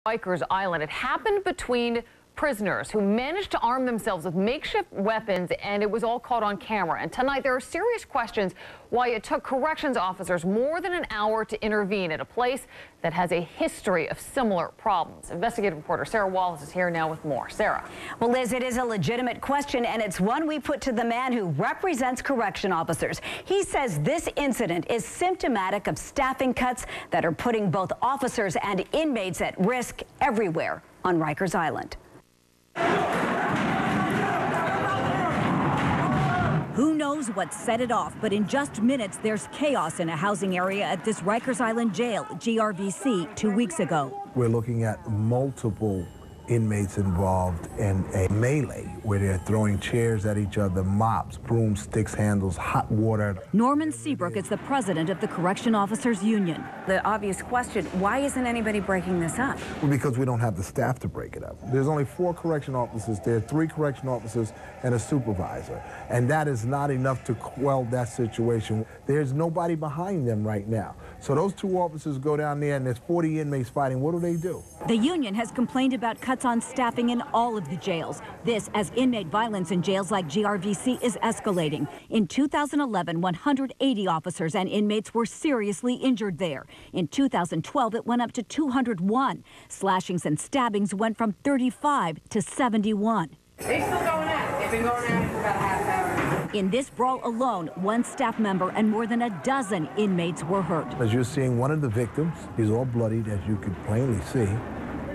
Rikers Island. It happened between prisoners who managed to arm themselves with makeshift weapons, and it was all caught on camera. And tonight there are serious questions why it took corrections officers more than an hour to intervene at a place that has a history of similar problems. Investigative reporter Sarah Wallace is here now with more. Sarah. Well, Liz, it is a legitimate question, and it's one we put to the man who represents correction officers. He says this incident is symptomatic of staffing cuts that are putting both officers and inmates at risk everywhere on Rikers Island. Who knows what set it off, but in just minutes, there's chaos in a housing area at this Rikers Island jail, GRVC, 2 weeks ago. We're looking at multiple inmates involved in a melee where they're throwing chairs at each other, mops, broomsticks, handles, hot water. Norman Seabrook is the president of the Correction Officers Union. The obvious question, why isn't anybody breaking this up? Well, because we don't have the staff to break it up. There's only 4 correction officers there, 3 correction officers and a supervisor. And that is not enough to quell that situation. There's nobody behind them right now. So those 2 officers go down there and there's 40 inmates fighting. What do? The union has complained about cuts on staffing in all of the jails. This as inmate violence in jails like GRVC is escalating. In 2011, 180 officers and inmates were seriously injured there. In 2012, it went up to 201. Slashings and stabbings went from 35 to 71. They're still going at it. They've been going at it for about a half hour. In this brawl alone, 1 staff member and more than a dozen inmates were hurt. As you're seeing one of the victims, he's all bloodied, as you could plainly see,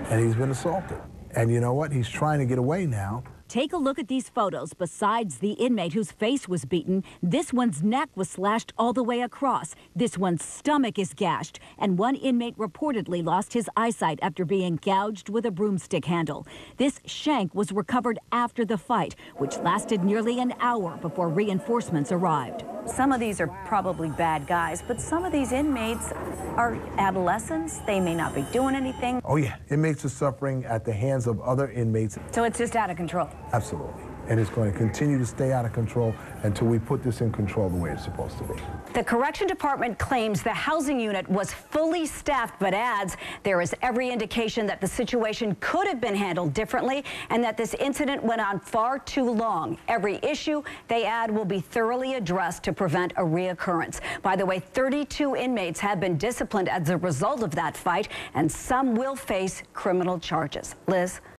and he's been assaulted. And you know what? He's trying to get away now. Take a look at these photos. Besides the inmate whose face was beaten, this one's neck was slashed all the way across. This one's stomach is gashed. And one inmate reportedly lost his eyesight after being gouged with a broomstick handle. This shank was recovered after the fight, which lasted nearly an hour before reinforcements arrived. Some of these are probably bad guys, but some of these inmates are adolescents. They may not be doing anything. Oh, yeah. Inmates are suffering at the hands of other inmates. So it's just out of control. Absolutely. And it's going to continue to stay out of control until we put this in control the way it's supposed to be. The correction department claims the housing unit was fully staffed, but adds there is every indication that the situation could have been handled differently and that this incident went on far too long. Every issue, they add, will be thoroughly addressed to prevent a reoccurrence. By the way, 32 inmates have been disciplined as a result of that fight, and some will face criminal charges. Liz?